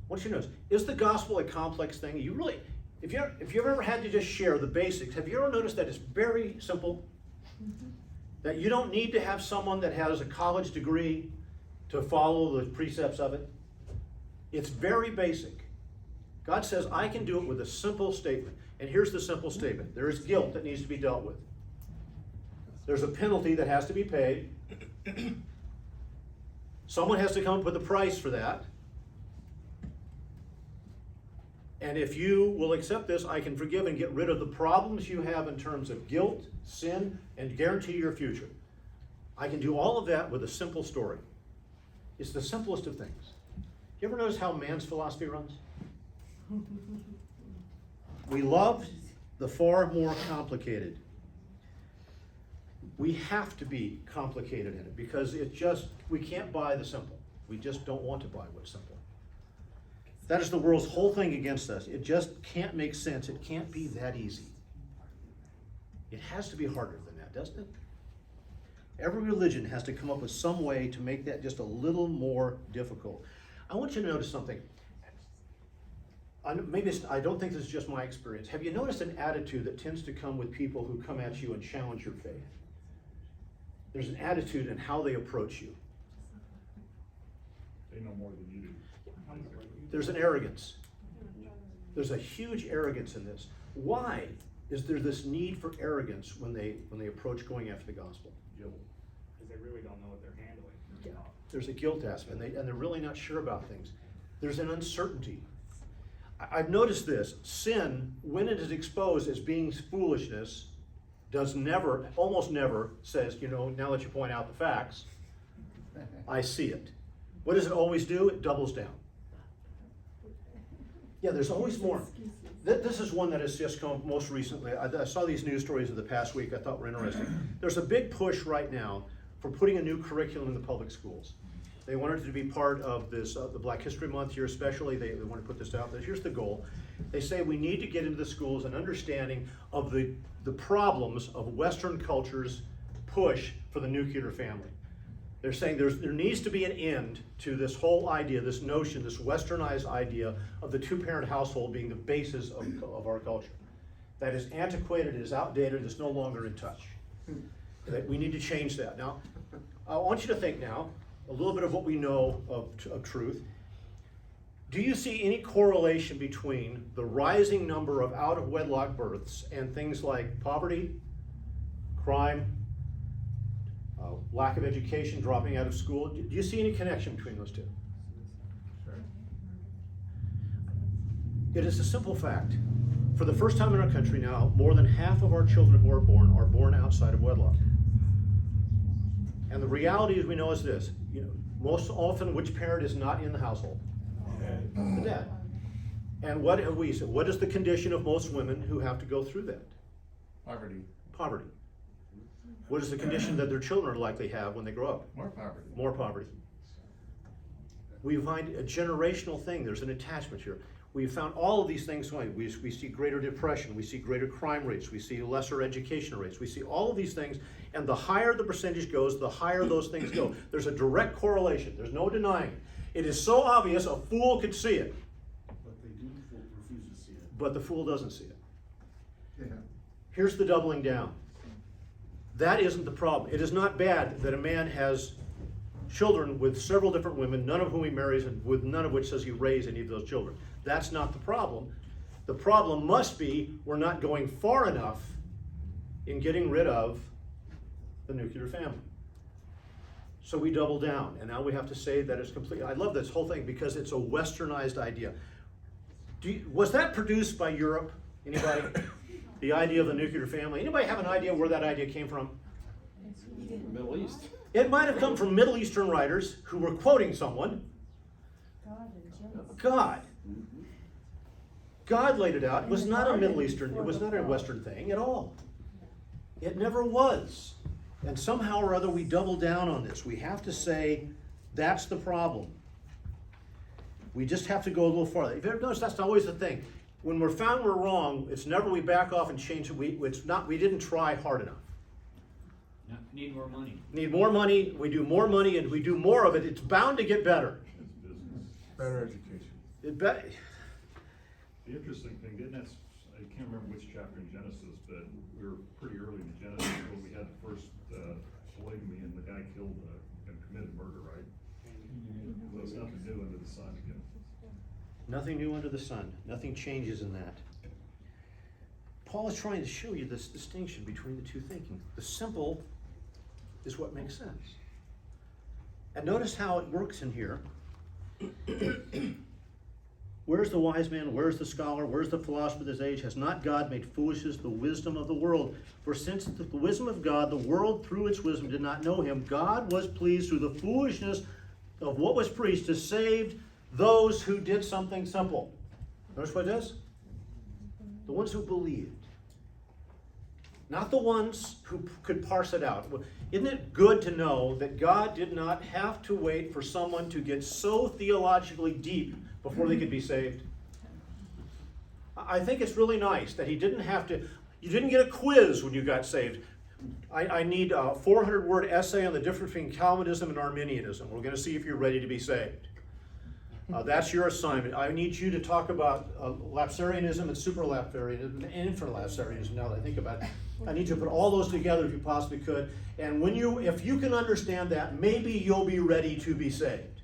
[SPEAKER 1] I want you to notice, is the gospel a complex thing? If you've ever had to just share the basics, have you ever noticed that it's very simple? That you don't need to have someone that has a college degree to follow the precepts of it? It's very basic. God says, I can do it with a simple statement. And here's the simple statement. There is guilt that needs to be dealt with. There's a penalty that has to be paid. Someone has to come up with a price for that. And if you will accept this, I can forgive and get rid of the problems you have in terms of guilt, sin, and guarantee your future. I can do all of that with a simple story. It's the simplest of things. You ever notice how man's philosophy runs? We love the far more complicated. We have to be complicated in it because we can't buy the simple. We just don't want to buy what's simple. That is the world's whole thing against us. It just can't make sense. It can't be that easy. It has to be harder than that, doesn't it? Every religion has to come up with some way to make that just a little more difficult. I want you to notice something. I don't think this is just my experience. Have you noticed an attitude that tends to come with people who come at you and challenge your faith? There's an attitude in how they approach you.
[SPEAKER 2] They know more than you do.
[SPEAKER 1] There's an arrogance. There's a huge arrogance in this. Why is there this need for arrogance when they approach going after the gospel?
[SPEAKER 2] Guilt.
[SPEAKER 6] Because they really don't know what they're handling.
[SPEAKER 1] Yeah. There's a guilt aspect, and they're really not sure about things. There's an uncertainty. I've noticed this. Sin, when it is exposed as being foolishness, almost never says, now that you point out the facts, I see it. What does it always do? It doubles down. Yeah, there's always more. This is one that has just come most recently. I saw these news stories of the past week I thought were interesting. There's a big push right now for putting a new curriculum in the public schools. They wanted to be part of this, the Black History Month here especially. They want to put this out there. Here's the goal. They say we need to get into the schools an understanding of the problems of Western culture's push for the nuclear family. They're saying there needs to be an end to this whole idea, this notion, this westernized idea of the two-parent household being the basis of our culture. That is antiquated, it is outdated, it's no longer in touch. That we need to change that. Now, I want you to think now, a little bit of what we know of truth. Do you see any correlation between the rising number of out-of-wedlock births and things like poverty, crime, lack of education, dropping out of school? Do you see any connection between those two?
[SPEAKER 3] Sure.
[SPEAKER 1] It is a simple fact. For the first time in our country now, more than half of our children who are born outside of wedlock. And the reality, as we know, is this. Most often, which parent is not in the household? The dad. And what have we said? What is the condition of most women who have to go through that?
[SPEAKER 7] Poverty.
[SPEAKER 1] Poverty. What is the condition that their children likely have when they grow up?
[SPEAKER 7] More poverty.
[SPEAKER 1] More poverty. We find a generational thing. There's an attachment here. We found all of these things going. We see greater depression. We see greater crime rates. We see lesser education rates. We see all of these things. And the higher the percentage goes, the higher those things go. There's a direct correlation. There's no denying it. It is so obvious a fool could see it.
[SPEAKER 5] But they do refuse to see it.
[SPEAKER 1] But the fool doesn't see it.
[SPEAKER 7] Yeah.
[SPEAKER 1] Here's the doubling down. That isn't the problem. It is not bad that a man has children with several different women, none of whom he marries, and with none of which does he raise any of those children. That's not the problem. The problem must be we're not going far enough in getting rid of the nuclear family. So we double down, and now we have to say that it's complete. I love this whole thing because it's a westernized idea. Was that produced by Europe? Anybody? The idea of the nuclear family? Anybody have an idea where that idea came from?
[SPEAKER 5] Middle East.
[SPEAKER 1] It might have come from Middle Eastern writers who were quoting someone. God. God laid it out. It was not a Middle Eastern, it was not a Western thing at all. It never was. And somehow or other we double down on this. We have to say that's the problem. We just have to go a little farther. If you ever notice, that's always the thing. When we're found we're wrong, it's never we back off and change it. We didn't try hard enough.
[SPEAKER 6] Need more money.
[SPEAKER 1] Need more money, we do more money, and we do more of it, it's bound to get better.
[SPEAKER 2] It's business.
[SPEAKER 3] Better education.
[SPEAKER 2] The interesting thing, I can't remember which chapter in Genesis, but we were pretty early in Genesis when we had the first polygamy and the guy killed and committed murder, right? So it's nothing new under the sun again.
[SPEAKER 1] Nothing new under the sun. Nothing changes in that. Paul is trying to show you this distinction between the two thinking. The simple is what makes sense. And notice how it works in here. Where's the wise man? Where's the scholar? Where's the philosopher of this age? Has not God made foolishness the wisdom of the world? For since the wisdom of God, the world through its wisdom did not know him, God was pleased through the foolishness of what was preached to save those who did something simple. Notice what it is? The ones who believed. Not the ones who could parse it out. Isn't it good to know that God did not have to wait for someone to get so theologically deep before they could be saved? I think it's really nice that he didn't have to, you didn't get a quiz when you got saved. I need a 400-word essay on the difference between Calvinism and Arminianism. We're going to see if you're ready to be saved. That's your assignment. I need you to talk about lapsarianism and superlapsarianism and infralapsarianism now that I think about it. I need you to put all those together if you possibly could. And if you can understand that, maybe you'll be ready to be saved.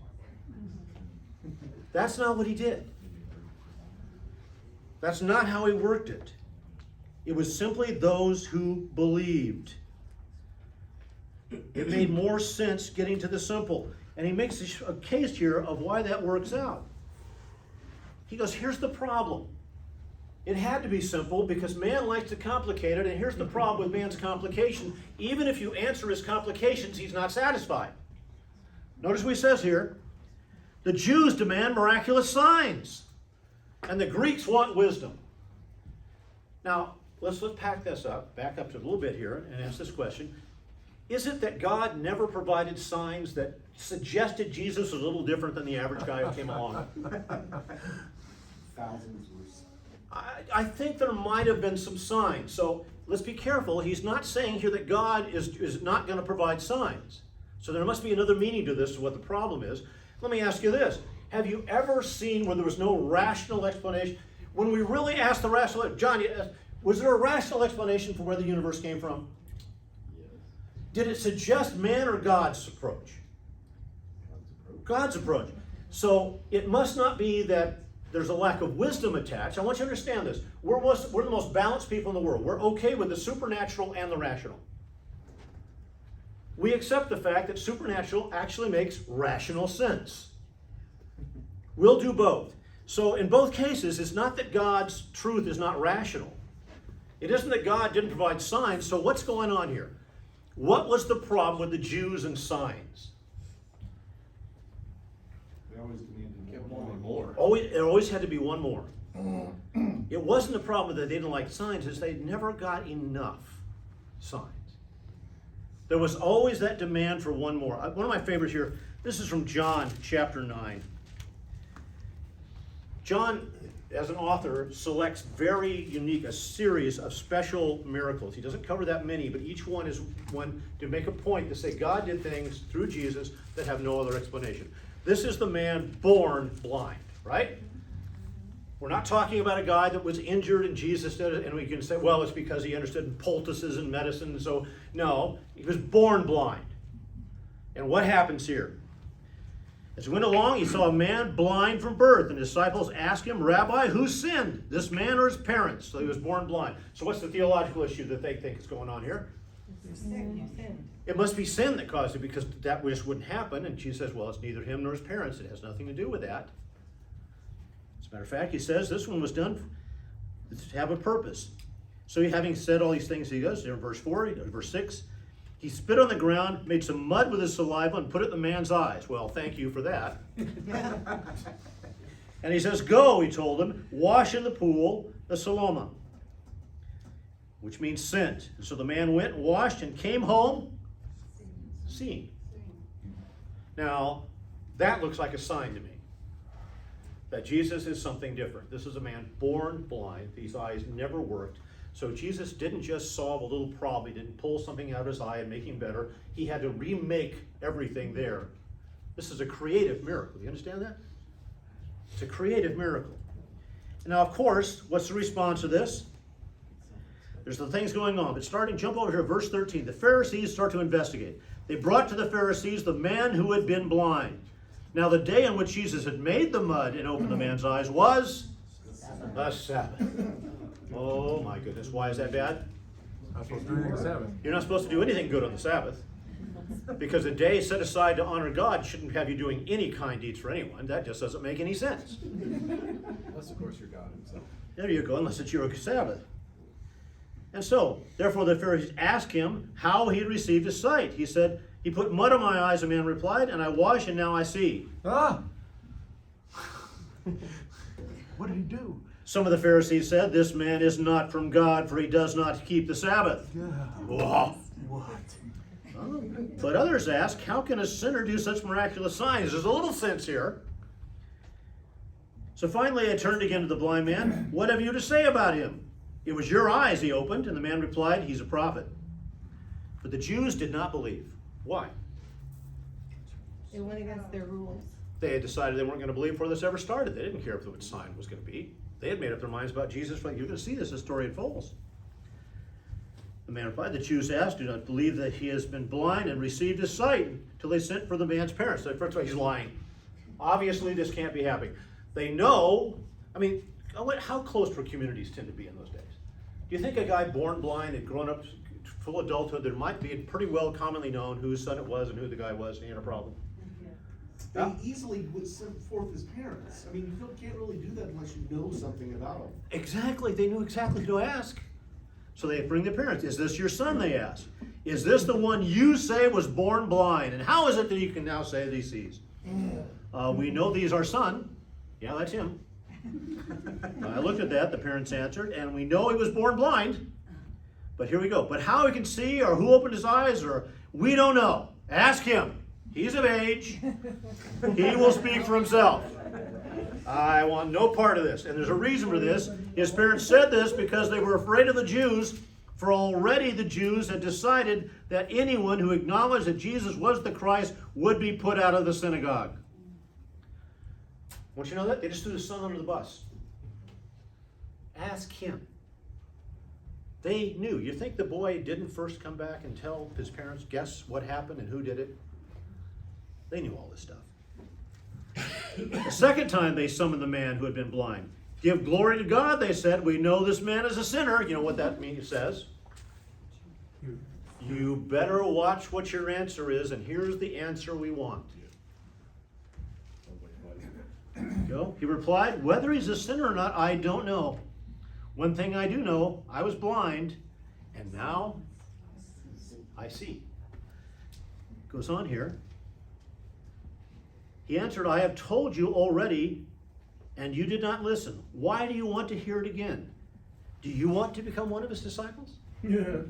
[SPEAKER 1] That's not what he did. That's not how he worked it. It was simply those who believed. It made more sense getting to the simple. And he makes a case here of why that works out. He goes, here's the problem. It had to be simple because man likes to complicate it, and here's the problem with man's complication. Even if you answer his complications, he's not satisfied. Notice what he says here. The Jews demand miraculous signs, and the Greeks want wisdom. Now, let's back up to a little bit here, and ask this question. Is it that God never provided signs that suggested Jesus was a little different than the average guy who came along?
[SPEAKER 7] Thousands worse.
[SPEAKER 1] I think there might have been some signs. So let's be careful. He's not saying here that God is not going to provide signs. So there must be another meaning to this, what the problem is. Let me ask you this. Have you ever seen where there was no rational explanation? When we really asked the rational, John, was there a rational explanation for where the universe came from? Did it suggest man or God's approach? God's approach. So it must not be that there's a lack of wisdom attached. I want you to understand this. We're the most balanced people in the world. We're okay with the supernatural and the rational. We accept the fact that supernatural actually makes rational sense. We'll do both. So in both cases, it's not that God's truth is not rational. It isn't that God didn't provide signs. So what's going on here? What was the problem with the Jews and signs?
[SPEAKER 7] They always demanded more.
[SPEAKER 1] There always had to be one more. It wasn't the problem that they didn't like signs, it's they never got enough signs. There was always that demand for one more. One of my favorites here, this is from John chapter 9. John, as an author, selects very unique, a series of special miracles. He doesn't cover that many, but each one is one to make a point to say God did things through Jesus that have no other explanation. This is the man born blind, right? We're not talking about a guy that was injured and Jesus did it, and we can say, well, it's because he understood poultices and medicine. So, no, he was born blind. And what happens here? As he went along, he saw a man blind from birth, and his disciples asked him, Rabbi, who sinned, this man or his parents? So he was born blind. So what's the theological issue that they think is going on here?
[SPEAKER 8] You're sick, you sinned.
[SPEAKER 1] It must be sin that caused it, because that just wouldn't happen. And Jesus says, well, it's neither him nor his parents. It has nothing to do with that. As a matter of fact, he says this one was done to have a purpose. So having said all these things, he goes in verse 4, verse 6, he spit on the ground, made some mud with his saliva, and put it in the man's eyes. Well, thank you for that. And he says, go, he told him, wash in the pool of Siloam, which means sent. And so the man went and washed and came home seeing. Now, that looks like a sign to me that Jesus is something different. This is a man born blind. These eyes never worked. So Jesus didn't just solve a little problem. He didn't pull something out of his eye and make him better. He had to remake everything there. This is a creative miracle. You understand that? It's a creative miracle. Now, of course, what's the response to this? There's the things going on. But jump over here, verse 13. The Pharisees start to investigate. They brought to the Pharisees the man who had been blind. Now, the day on which Jesus had made the mud and opened the man's eyes was a Sabbath. Oh my goodness, why is that bad?
[SPEAKER 3] I'm supposed to do anything on Sabbath.
[SPEAKER 1] You're not supposed to do anything good on the Sabbath. Because a day set aside to honor God shouldn't have you doing any kind deeds for anyone. That just doesn't make any sense.
[SPEAKER 7] Unless, of course, you're God himself.
[SPEAKER 1] There you go, unless it's your Sabbath. And so, therefore the Pharisees asked him how he had received his sight. He said, he put mud on my eyes, the man replied, and I wash and now I see.
[SPEAKER 3] Ah! What did he do?
[SPEAKER 1] Some of the Pharisees said, this man is not from God, for he does not keep the Sabbath.
[SPEAKER 3] Yeah.
[SPEAKER 1] Whoa.
[SPEAKER 3] What?
[SPEAKER 1] But others ask, how can a sinner do such miraculous signs? There's a little sense here. So finally I turned again to the blind man. What have you to say about him? It was your eyes he opened. And the man replied, he's a prophet. But the Jews did not believe. Why?
[SPEAKER 8] It went against their rules.
[SPEAKER 1] They had decided they weren't going to believe before this ever started. They didn't care if the sign was going to be. They had made up their minds about Jesus. You're going to see this story unfolds. The man replied, the Jews asked, do not believe that he has been blind and received his sight until they sent for the man's parents. So first of all, he's lying. Obviously, this can't be happening. They know, I mean, how close were communities tend to be in those days? Do you think a guy born blind and grown up full adulthood, there might be pretty well commonly known whose son it was and who the guy was, and he had a problem?
[SPEAKER 5] They easily would send forth his parents. I mean, you can't really do that unless you know something about him.
[SPEAKER 1] Exactly, they knew exactly who to ask. So they bring their parents. Is this your son, they ask? Is this the one you say was born blind? And how is it that you can now say that he sees? We know that he's our son. Yeah, that's him. I looked at that, the parents answered, and we know he was born blind. But here we go. But how he can see, or who opened his eyes, or we don't know. Ask him. He's of age. He will speak for himself. I want no part of this. And there's a reason for this. His parents said this because they were afraid of the Jews, for already the Jews had decided that anyone who acknowledged that Jesus was the Christ would be put out of the synagogue. Once you know that, they just threw the son under the bus. Ask him. They knew. You think the boy didn't first come back and tell his parents, guess what happened and who did it? They knew all this stuff. The second time they summoned the man who had been blind. Give glory to God, they said. We know this man is a sinner. You know what that means, it says? You better watch what your answer is, and here's the answer we want. Go. He replied, whether he's a sinner or not, I don't know. One thing I do know, I was blind, and now I see. Goes on here. He answered, I have told you already, and you did not listen. Why do you want to hear it again? Do you want to become one of his disciples? There's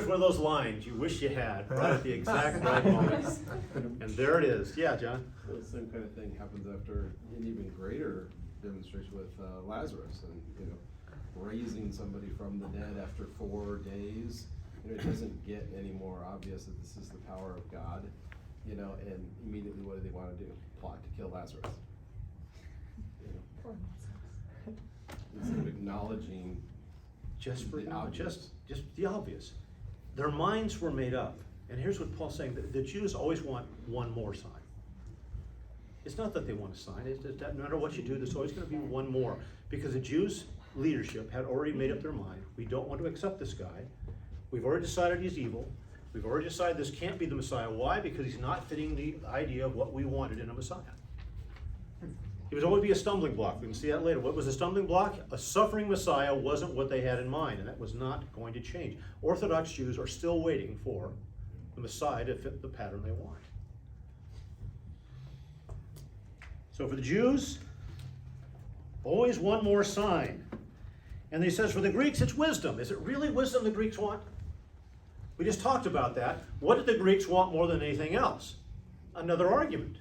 [SPEAKER 1] one of those lines you wish you had right at the exact right moment. And there it is. Yeah, John?
[SPEAKER 7] Well, the same kind of thing happens after an even greater demonstration with Lazarus, and raising somebody from the dead after 4 days. It doesn't get any more obvious that this is the power of God, and immediately what do they want to do? Plot to kill Lazarus. Instead of acknowledging
[SPEAKER 1] Just
[SPEAKER 7] the obvious.
[SPEAKER 1] just the obvious. Their minds were made up. And here's what Paul's saying. The Jews always want one more sign. It's not that they want a sign. It's that no matter what you do, there's always going to be one more. Because the Jews' leadership had already made up their mind. We don't want to accept this guy. We've already decided he's evil. We've already decided this can't be the Messiah. Why? Because he's not fitting the idea of what we wanted in a Messiah. He would always be a stumbling block. We can see that later. What was a stumbling block? A suffering Messiah wasn't what they had in mind, and that was not going to change. Orthodox Jews are still waiting for the Messiah to fit the pattern they want. So for the Jews, always one more sign. And he says for the Greeks, it's wisdom. Is it really wisdom the Greeks want? We just talked about that. What did the Greeks want more than anything else? Another argument.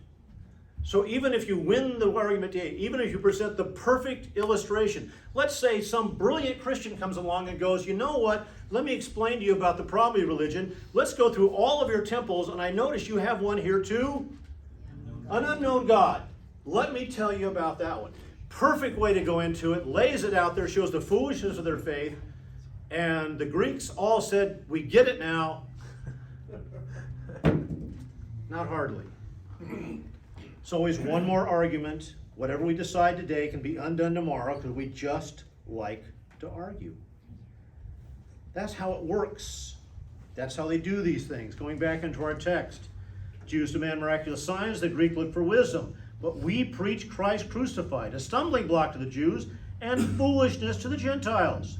[SPEAKER 1] So even if you win the argument, even if you present the perfect illustration, let's say some brilliant Christian comes along and goes, you know what, let me explain to you about the problem of religion. Let's go through all of your temples, and I notice you have one here too. An unknown God. Let me tell you about that one. Perfect way to go into it, lays it out there, shows the foolishness of their faith, and the Greeks all said, we get it now. Not hardly. It's always one more argument. Whatever we decide today can be undone tomorrow because we just like to argue. That's how it works. That's how they do these things. Going back into our text, Jews demand miraculous signs, the Greek look for wisdom. But we preach Christ crucified, a stumbling block to the Jews and foolishness to the Gentiles.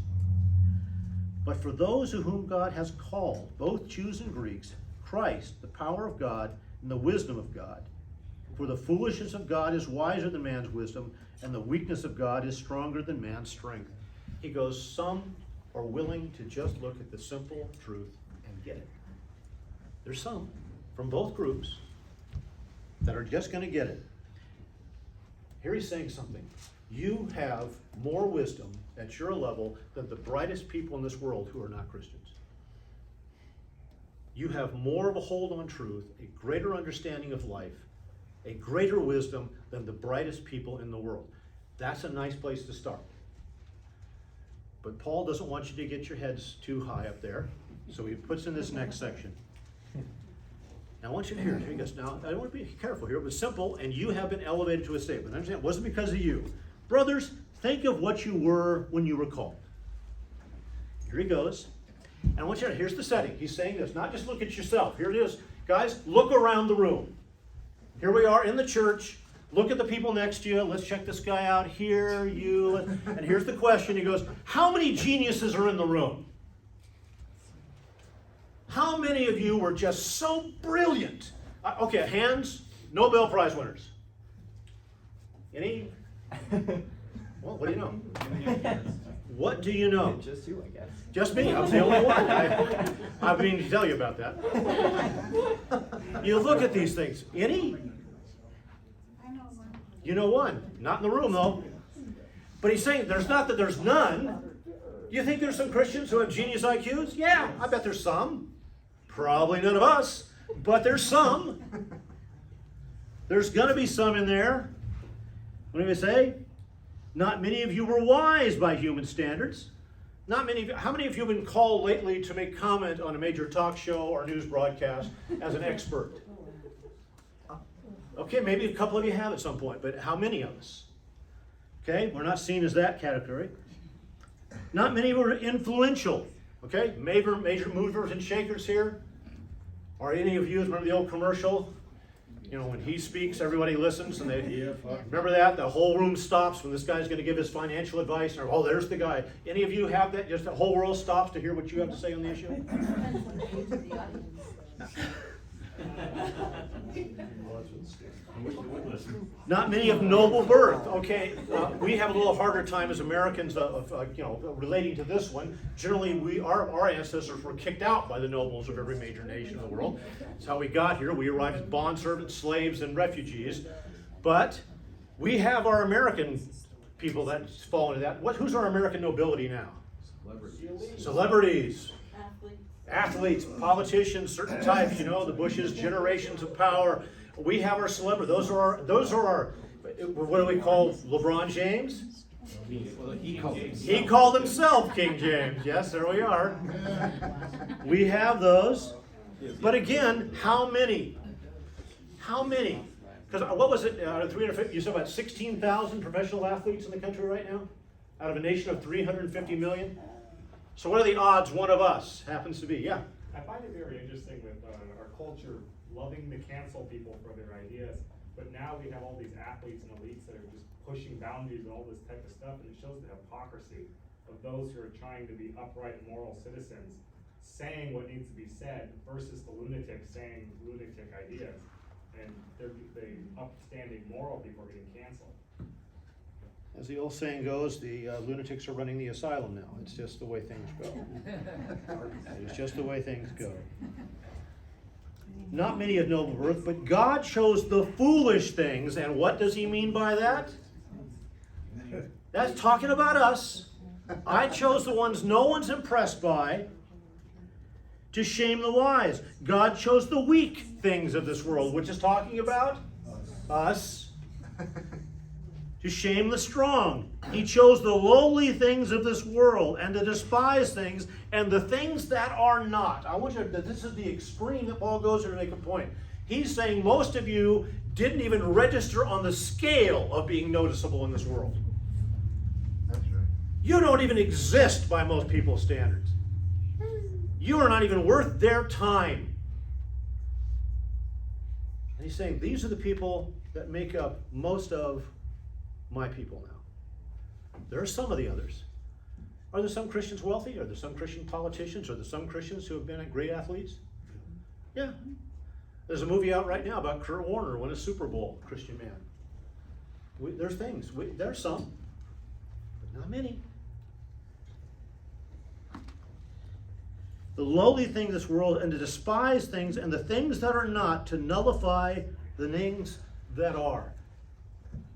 [SPEAKER 1] But for those of whom God has called, both Jews and Greeks, Christ, the power of God and the wisdom of God. For the foolishness of God is wiser than man's wisdom, and the weakness of God is stronger than man's strength. He goes, some are willing to just look at the simple truth and get it. There's some from both groups that are just going to get it. Here he's saying something. You have more wisdom at your level than the brightest people in this world who are not Christians. you have more of a hold on truth, a greater understanding of life, a greater wisdom than the brightest people in the world. That's a nice place to start. But Paul doesn't want you to get your heads too high up there, so he puts in this next section. Now I want you to hear it. Here he goes. Now, I want to be careful here. It was simple, and you have been elevated to a state. But understand, it wasn't because of you. Brothers, think of what you were when you were called. Here he goes. And I want you to, here's the setting. He's saying this, not just look at yourself. Here it is. Guys, look around the room. Here we are in the church. Look at the people next to you. Let's check this guy out here, you. And here's the question. He goes, how many geniuses are in the room? How many of you were just so brilliant? Okay, hands, Nobel Prize winners. Any? Well, what do you know? What do you know?
[SPEAKER 9] Just you, I guess.
[SPEAKER 1] Just me. I was the only one. I mean to tell you about that. You look at these things. Any?
[SPEAKER 4] I know one.
[SPEAKER 1] You know one. Not in the room, though. But he's saying there's not that there's none. You think there's some Christians who have genius IQs? Yeah, I bet there's some. Probably none of us, but there's some. There's going to be some in there. What do we say? Not many of you were wise by human standards. Not many of you, how many of you have been called lately to make comment on a major talk show or news broadcast as an expert? Okay, maybe a couple of you have at some point, but how many of us? Okay, we're not seen as that category. Not many were influential. Okay, major movers and shakers here. Are any of you remember the old commercial? You know, when he speaks, everybody listens, and they remember that? The whole room stops when this guy's going to give his financial advice. Or, oh, there's the guy. Any of you have that? Just the whole world stops to hear what you have to say on the issue?
[SPEAKER 4] Depends on the age of the audience.
[SPEAKER 1] Not many of noble birth. Okay, we have a little harder time as Americans relating to this one. Generally, our ancestors were kicked out by the nobles of every major nation in the world. That's how we got here. We arrived as bondservants, slaves, and refugees. But we have our American people that fall into that. Who's our American nobility now? Celebrities. Athletes, politicians, certain types, the Bushes, generations of power. We have our celebrities. Those are our, what do we call LeBron James?
[SPEAKER 7] Well,
[SPEAKER 1] He called himself King James. Yes, there we are. We have those. But again, how many? How many? Because what was it, out of 350, you said about 16,000 professional athletes in the country right now? Out of a nation of 350 million? So what are the odds one of us happens to be? Yeah.
[SPEAKER 6] I find it very interesting with our culture loving to cancel people for their ideas, but now we have all these athletes and elites that are just pushing boundaries and all this type of stuff, and it shows the hypocrisy of those who are trying to be upright, moral citizens, saying what needs to be said versus the lunatics saying lunatic ideas, and the upstanding moral people are getting canceled.
[SPEAKER 1] As the old saying goes, the lunatics are running the asylum now. It's just the way things go. It's just the way things go. Not many of noble birth, but God chose the foolish things. And what does he mean by that? That's talking about us. I chose the ones no one's impressed by to shame the wise. God chose the weak things of this world, which is talking about us. To shame the strong. He chose the lowly things of this world and the despised things and the things that are not. I want you to, this is the extreme that Paul goes here to make a point. He's saying most of you didn't even register on the scale of being noticeable in this world.
[SPEAKER 5] That's right.
[SPEAKER 1] You don't even exist by most people's standards. You are not even worth their time. And he's saying these are the people that make up most of my people now. There are some of the others. Are there some Christians wealthy? Are there some Christian politicians? Are there some Christians who have been great athletes? Yeah. There's a movie out right now about Kurt Warner won a Super Bowl, Christian man. There's things. There's some, but not many. The lowly things of this world and the despised things and the things that are not, to nullify the things that are.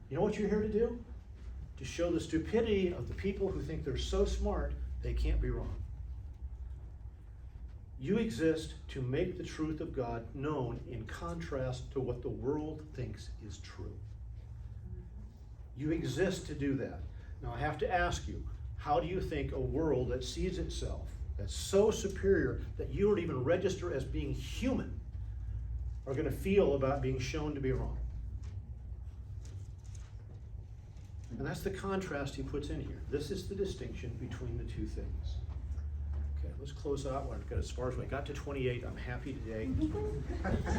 [SPEAKER 1] You know what you're here to do? To show the stupidity of the people who think they're so smart they can't be wrong. You exist to make the truth of God known in contrast to what the world thinks is true. You exist to do that. Now I have to ask you, how do you think a world that sees itself that's so superior that you don't even register as being human are going to feel about being shown to be wrong? And that's the contrast he puts in here. This is the distinction between the two things. Okay, let's close out. I've got as far as I got to 28. I'm happy today.